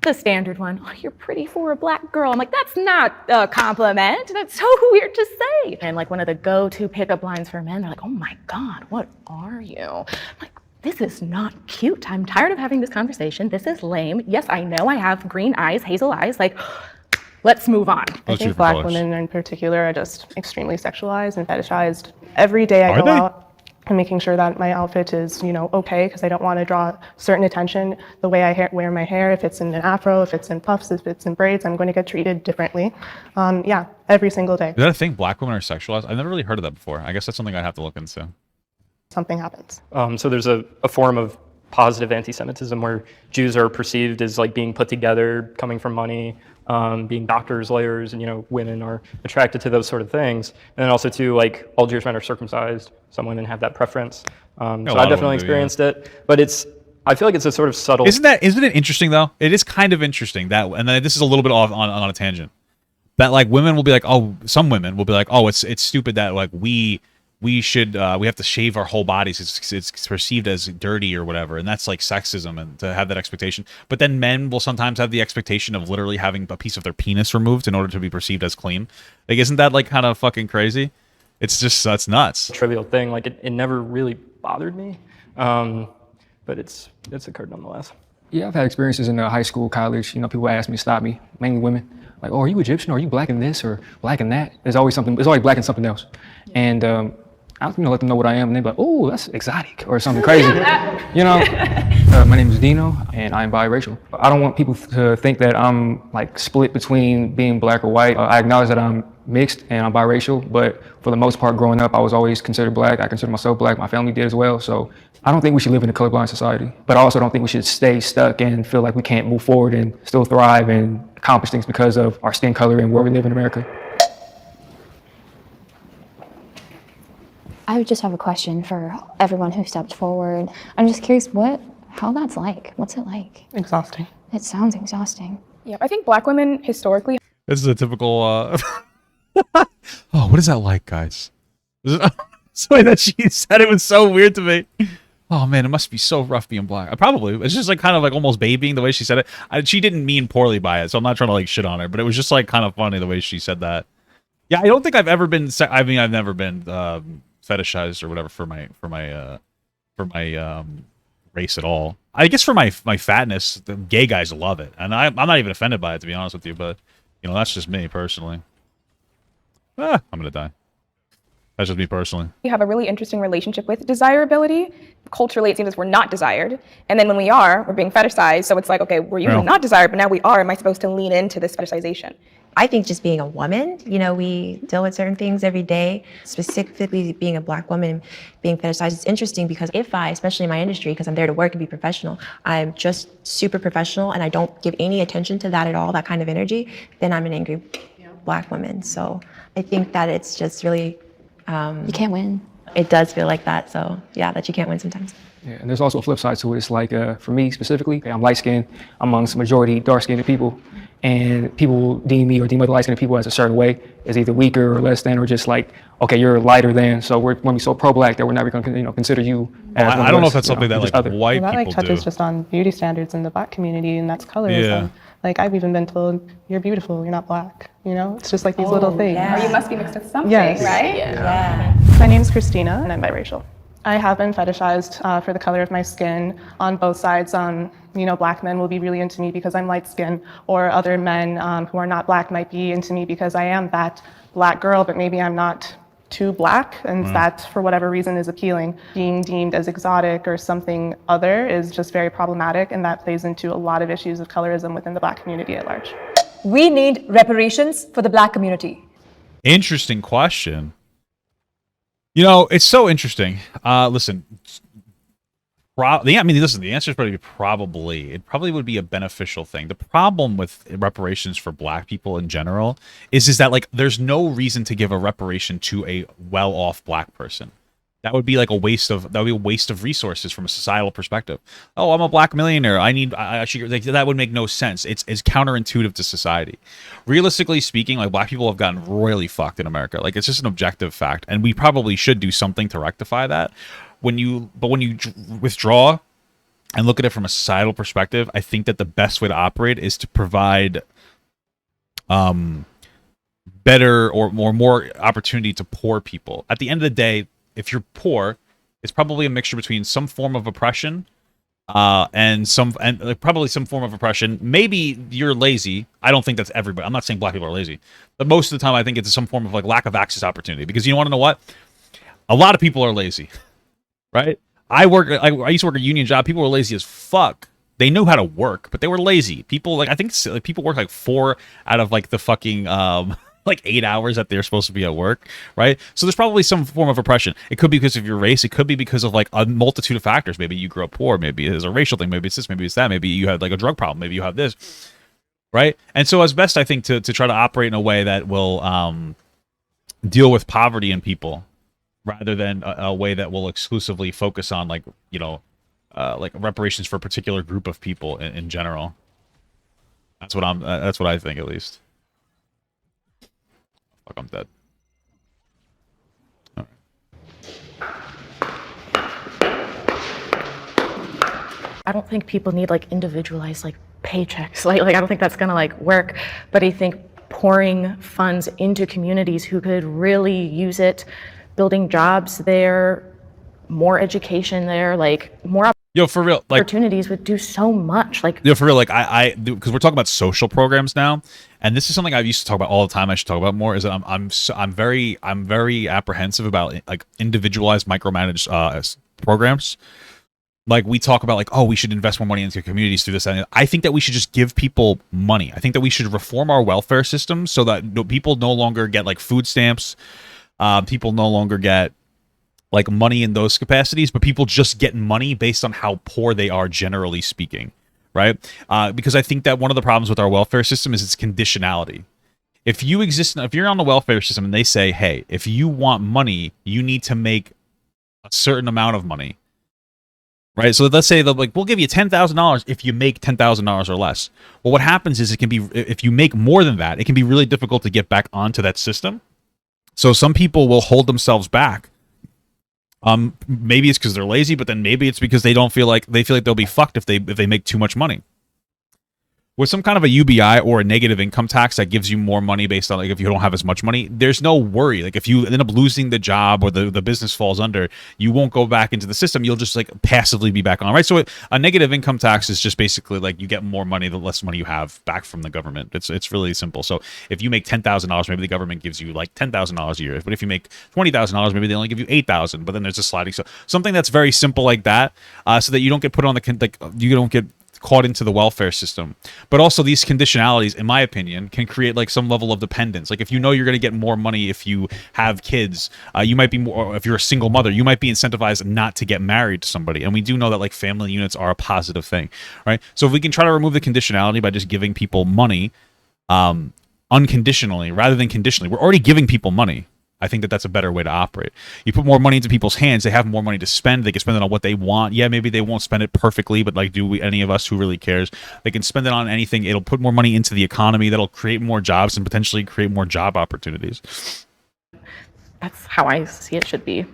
the standard one, oh, you're pretty for a black girl. I'm like, that's not a compliment. That's so weird to say. And like one of the go-to pickup lines for men, they're like, oh my God, what are you? I'm like, this is not cute. I'm tired of having this conversation. This is lame. Yes, I know I have green eyes, hazel eyes. Like, let's move on. I think black women in particular are just extremely sexualized and fetishized. Every day I go out, I'm making sure that my outfit is, you know, okay, because I don't want to draw certain attention. The way I wear my hair, if it's in an afro, if it's in puffs, if it's in braids, I'm going to get treated differently. Yeah, every single day. Is that a thing? Black women are sexualized? I've never really heard of that before. I guess that's something I'd have to look into. Something happens. So there's a form of positive anti-Semitism where Jews are perceived as like being put together, coming from money, being doctors, lawyers, and, you know, women are attracted to those sort of things. And then also too, like, all Jewish men are circumcised. Some women have that preference. So I definitely experienced it, but I feel like it's a sort of subtle. Isn't it interesting though? It is kind of interesting that, and then this is a little bit off on a tangent, that like women will be like, oh, some women will be like, oh, it's stupid that like we have to shave our whole bodies. It's perceived as dirty or whatever, and that's like sexism, and to have that expectation. But then men will sometimes have the expectation of literally having a piece of their penis removed in order to be perceived as clean. Like, isn't that like kind of fucking crazy? It's just, that's nuts. Trivial thing. Like it never really bothered me, but it's occurred nonetheless. Yeah, I've had experiences in high school, college. You know, people ask me to stop me, mainly women. Like, oh, are you Egyptian? Or are you black in this or black in that? There's always something. It's always black in something else. And I don't let them know what I am, and they're like, oh, that's exotic or something crazy. You know, my name is Dino, and I'm biracial. I don't want people to think that I'm like split between being black or white. I acknowledge that I'm mixed and I'm biracial, but for the most part growing up, I was always considered black. I consider myself black. My family did as well. So I don't think we should live in a colorblind society, but I also don't think we should stay stuck and feel like we can't move forward and still thrive and accomplish things because of our skin color and where we live in America. I would just have a question for everyone who stepped forward. I'm just curious how that's like. What's it like? Exhausting. It sounds exhausting. Yeah, I think black women historically. This is a typical. Oh, what is that like, guys? The way that she said it was so weird to me. Oh man, it must be so rough being black. Probably. It's just like kind of like almost babying the way she said it. She didn't mean poorly by it, so I'm not trying to like shit on her, but it was just like kind of funny the way she said that. Yeah, I don't think I've ever been. I mean, I've never been fetishized or whatever for my race at all. I guess for my fatness, the gay guys love it, and I'm not even offended by it, to be honest with you. But you know, that's just me personally. I'm gonna die. That's just me personally. We have a really interesting relationship with desirability. Culturally, it seems as we're not desired. And then when we are, we're being fetishized. So it's like, okay, we're usually not desired, but now we are. Am I supposed to lean into this fetishization? I think just being a woman, you know, we deal with certain things every day. Specifically being a Black woman, being fetishized is interesting because if I, especially in my industry, because I'm there to work and be professional, I'm just super professional and I don't give any attention to that at all, that kind of energy, then I'm an angry Black woman. So I think that it's just really... you can't win. It does feel like that. So yeah, that you can't win sometimes. Yeah, and there's also a flip side to it. It's like, for me specifically, I'm light-skinned amongst majority dark-skinned people, and people deem me or deem other light-skinned people as a certain way, as either weaker or less than, or just like, okay, you're lighter than, so we're going to be so pro-Black that we're never going to, consider you as I don't know if that's something that like white that people touches do. just on beauty standards in the Black community, and that's colorism. Yeah. Like I've even been told, you're beautiful, you're not Black. You know, it's just like these little things. Or you must be mixed with something, Yes. right? Yeah. My name's Christina, and I'm biracial. I have been fetishized for the color of my skin on both sides. Black men will be really into me because I'm light skinned, or other men who are not Black might be into me because I am that Black girl, but maybe I'm not too Black, and that for whatever reason is appealing. Being deemed as exotic or something other is just very problematic, and that plays into a lot of issues of colorism within the Black community at large. We need reparations for the Black community. Interesting question. You know, it's so interesting. Listen, the answer is probably it probably would be a beneficial thing. The problem with reparations for Black people in general is that like there's no reason to give a reparation to a well-off Black person. That would be like a waste of resources from a societal perspective. Oh, I'm a Black millionaire. I should, like, that would make no sense. It's counterintuitive to society. Realistically speaking, like Black people have gotten royally fucked in America. Like it's just an objective fact, and we probably should do something to rectify that. When you withdraw and look at it from a societal perspective, I think that the best way to operate is to provide better or more opportunity to poor people. At the end of the day, if you're poor, it's probably a mixture between some form of oppression and probably some form of oppression. Maybe you're lazy. I don't think that's everybody. I'm not saying Black people are lazy, but most of the time I think it's some form of like lack of access opportunity. Because you want to know what? A lot of people are lazy, right? I used to work a union job. People were lazy as fuck. They knew how to work, but they were lazy. People I think people work like 4 out of like the fucking like 8 hours that they're supposed to be at work, right? So there's probably some form of oppression. It could be because of your race. It could be because of like a multitude of factors. Maybe you grew up poor. Maybe it's a racial thing. Maybe it's this. Maybe it's that. Maybe you had like a drug problem. Maybe you have this, right? And so as best I think to try to operate in a way that will deal with poverty in people rather than a way that will exclusively focus on like reparations for a particular group of people in general. That's what I think, at least. Fuck, I'm dead. All right. I don't think people need like individualized like paychecks. Like I don't think that's gonna like work. But I think pouring funds into communities who could really use it, building jobs there, more education there, like more For real, like opportunities would do so much. Like for real, like I because we're talking about social programs now, and this is something I used to talk about all the time. I should talk about more. Is that I'm very apprehensive about like individualized micromanaged programs. Like we talk about like, oh, we should invest more money into communities through this. And I think that we should just give people money. I think that we should reform our welfare system so that people no longer get like food stamps. People no longer get like money in those capacities, but people just get money based on how poor they are, generally speaking, right? Because I think that one of the problems with our welfare system is its conditionality. If you're on the welfare system and they say, hey, if you want money, you need to make a certain amount of money, right? So let's say they'll like, we'll give you $10,000 if you make $10,000 or less. Well, what happens is if you make more than that, it can be really difficult to get back onto that system. So some people will hold themselves back. Maybe it's because they're lazy, but then maybe it's because they feel like they'll be fucked if they make too much money. with some kind of a UBI or a negative income tax that gives you more money based on like if you don't have as much money, there's no worry. Like if you end up losing the job or the business falls under, you won't go back into the system. You'll just like passively be back on, right? So a negative income tax is just basically like you get more money the less money you have back from the government. It's really simple. So if you make $10,000, maybe the government gives you like $10,000 a year. But if you make $20,000, maybe they only give you $8,000. But then there's a sliding. So something that's very simple like that, so that you don't get put on you don't get caught into the welfare system. But also these conditionalities, in my opinion, can create like some level of dependence. Like if you know you're going to get more money if you have kids, you might be more, or if you're a single mother, you might be incentivized not to get married to somebody. And we do know that like family units are a positive thing, right? So if we can try to remove the conditionality by just giving people money unconditionally rather than conditionally, we're already giving people money. I think that that's a better way to operate. You put more money into people's hands, they have more money to spend. They can spend it on what they want. Yeah, maybe they won't spend it perfectly, but like, any of us who really cares? They can spend it on anything. It'll put more money into the economy. That'll create more jobs and potentially create more job opportunities. That's how I see it should be.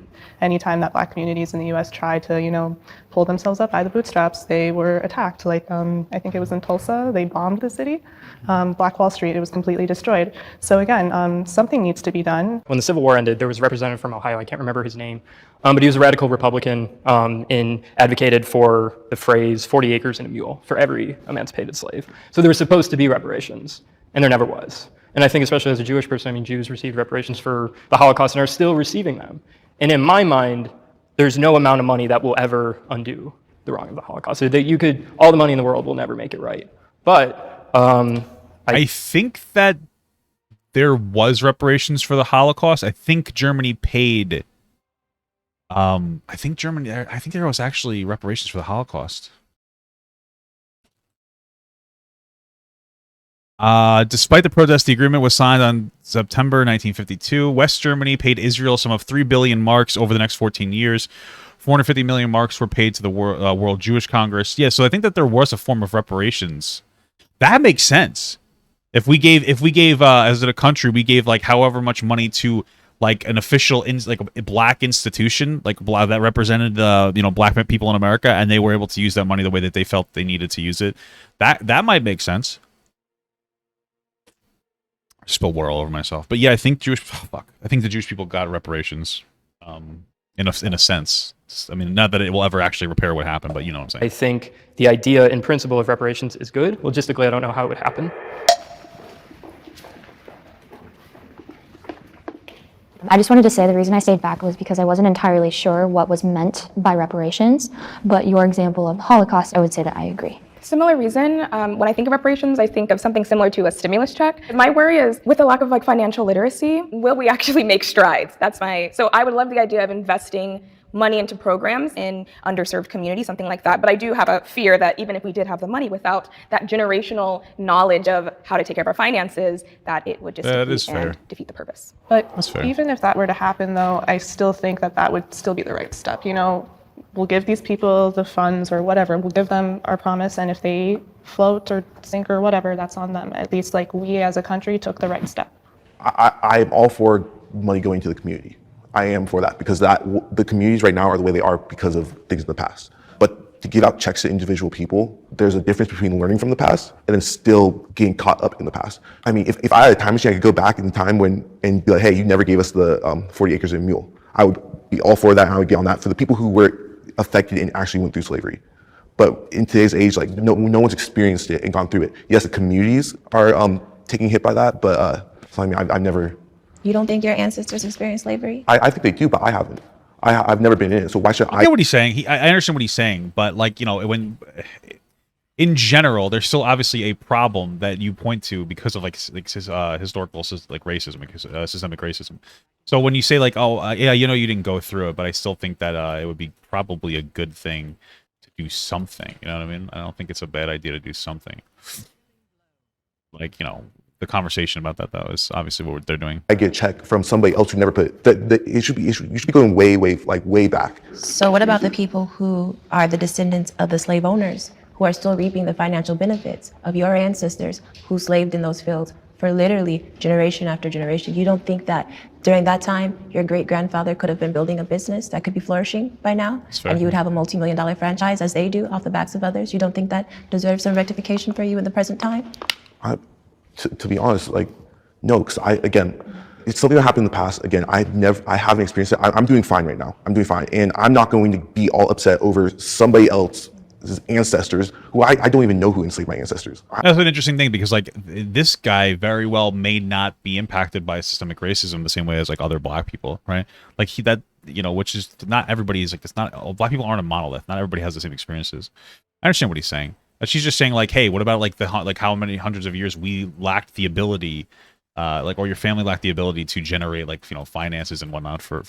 Anytime that Black communities in the U.S. try to, pull themselves up by the bootstraps, they were attacked. Like, I think it was in Tulsa, they bombed the city. Black Wall Street, it was completely destroyed. So again, something needs to be done. When the Civil War ended, there was a representative from Ohio, I can't remember his name, but he was a radical Republican and advocated for the phrase 40 acres and a mule for every emancipated slave. So there was supposed to be reparations, and there never was. And I think especially as a Jewish person, I mean, Jews received reparations for the Holocaust and are still receiving them. And in my mind, there's no amount of money that will ever undo the wrong of the Holocaust. So that all the money in the world will never make it right. But I think that there was reparations for the Holocaust. I think Germany paid. I think there was actually reparations for the Holocaust. Despite the protest, the agreement was signed on September 1952. West Germany paid Israel a sum of 3 billion marks over the next 14 years. 450 million marks were paid to the World Jewish Congress. Yeah, so I think that there was a form of reparations. That makes sense. If we gave as a country, we gave like however much money to like an official like a black institution, like that represented black people in America, and they were able to use that money the way that they felt they needed to use it. That might make sense. I spilled water all over myself, but yeah, I think the Jewish people got reparations, in a sense. I mean, not that it will ever actually repair what happened, but you know what I'm saying. I think the idea in principle of reparations is good. Logistically, I don't know how it would happen. I just wanted to say the reason I stayed back was because I wasn't entirely sure what was meant by reparations, but your example of Holocaust, I would say that I agree. Similar reason, when I think of reparations, I think of something similar to a stimulus check. My worry is with the lack of financial literacy, will we actually make strides? So I would love the idea of investing money into programs in underserved communities, something like that. But I do have a fear that even if we did have the money, without that generational knowledge of how to take care of our finances, that it would just defeat the purpose. But even if that were to happen, though, I still think that would still be the right step. We'll give these people the funds or whatever. We'll give them our promise, and if they float or sink or whatever, that's on them. At least we as a country took the right step. I'm all for money going to the community. I am for that because the communities right now are the way they are because of things in the past. But to give out checks to individual people, there's a difference between learning from the past and then still getting caught up in the past. I mean, if I had a time machine, I could go back in time and be like, hey, you never gave us the 40 acres and a mule. I would be all for that, and I would get on that for the people who were affected and actually went through slavery. But in today's age, no one's experienced it and gone through it. Yes, the communities are taking hit by that, but so I mean, I've never. You don't think your ancestors experienced slavery? I think they do, but I haven't. I've never been in it, so why should I? I get what he's saying. I understand what he's saying, but when in general, there's still obviously a problem that you point to because of historical racism, systemic racism. So when you say you didn't go through it, but I still think that it would be probably a good thing to do something. You know what I mean? I don't think it's a bad idea to do something. The conversation about that though is obviously what they're doing. I get a check from somebody else who never put it. You should be going way back. So what about the people who are the descendants of the slave owners, who are still reaping the financial benefits of your ancestors who slaved in those fields for literally generation after generation. You don't think that during that time, your great-grandfather could have been building a business that could be flourishing by now, and you would have a multi-million-dollar franchise as they do off the backs of others? You don't think that deserves some rectification for you in the present time? To be honest, like, no, because again, it's something that happened in the past. Again, I haven't experienced it. I'm doing fine right now. I'm doing fine. And I'm not going to be all upset over somebody else's ancestors who I don't even know who enslaved my ancestors. That's an interesting thing, because like this guy very well may not be impacted by systemic racism the same way as like other black people, right? Like which is not everybody's like, it's not, black people aren't a monolith. Not everybody has the same experiences. I understand what he's saying. But she's just saying like, hey, what about like how many hundreds of years we lacked the ability, or your family lacked the ability to generate like, finances and whatnot for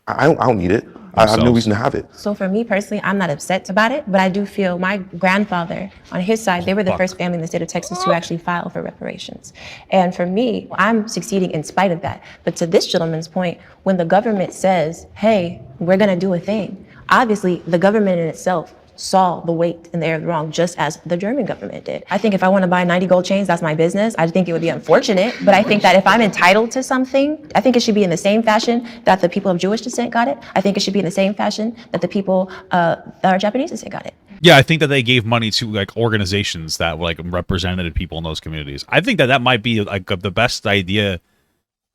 I don't need it. I have no reason to have it. So for me personally, I'm not upset about it, but I do feel my grandfather on his side, they were the first family in the state of Texas to actually file for reparations. And for me, I'm succeeding in spite of that. But to this gentleman's point, when the government says, hey, we're gonna do a thing, obviously the government in itself saw the weight and the error of the wrong, just as the German government did. I think if I want to buy 90 gold chains, that's my business. I think it would be unfortunate, but I think that if I'm entitled to something, I think it should be in the same fashion that the people of Jewish descent got it. I think it should be in the same fashion that the people that are Japanese descent got it. Yeah, I think that they gave money to like organizations that like represented people in those communities. I think that might be like the best idea.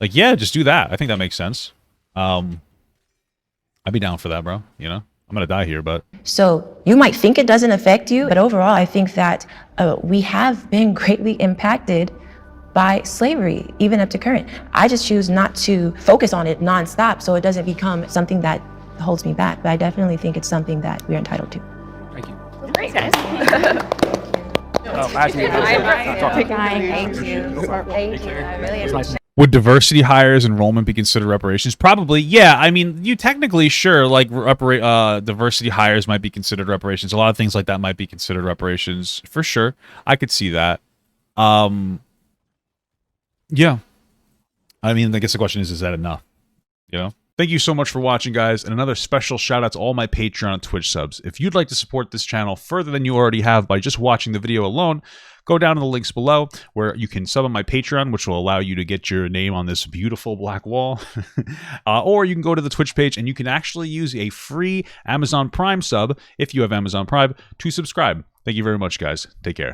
Like, yeah, just do that. I think that makes sense. I'd be down for that, bro. I'm gonna die here, but. So you might think it doesn't affect you, but overall, I think that we have been greatly impacted by slavery, even up to current. I just choose not to focus on it nonstop, so it doesn't become something that holds me back. But I definitely think it's something that we're entitled to. Thank you. Great, guys. Thank you. Thank you. I really appreciate it. Would diversity hires enrollment be considered reparations? Probably, yeah. I mean, you technically, sure, like diversity hires might be considered reparations. A lot of things like that might be considered reparations, for sure. I could see that. Yeah. I mean, I guess the question is that enough? Thank you so much for watching, guys, and another special shout out to all my Patreon and Twitch subs. If you'd like to support this channel further than you already have by just watching the video alone, go down in the links below where you can sub on my Patreon, which will allow you to get your name on this beautiful black wall. Or you can go to the Twitch page and you can actually use a free Amazon Prime sub, if you have Amazon Prime, to subscribe. Thank you very much, guys. Take care.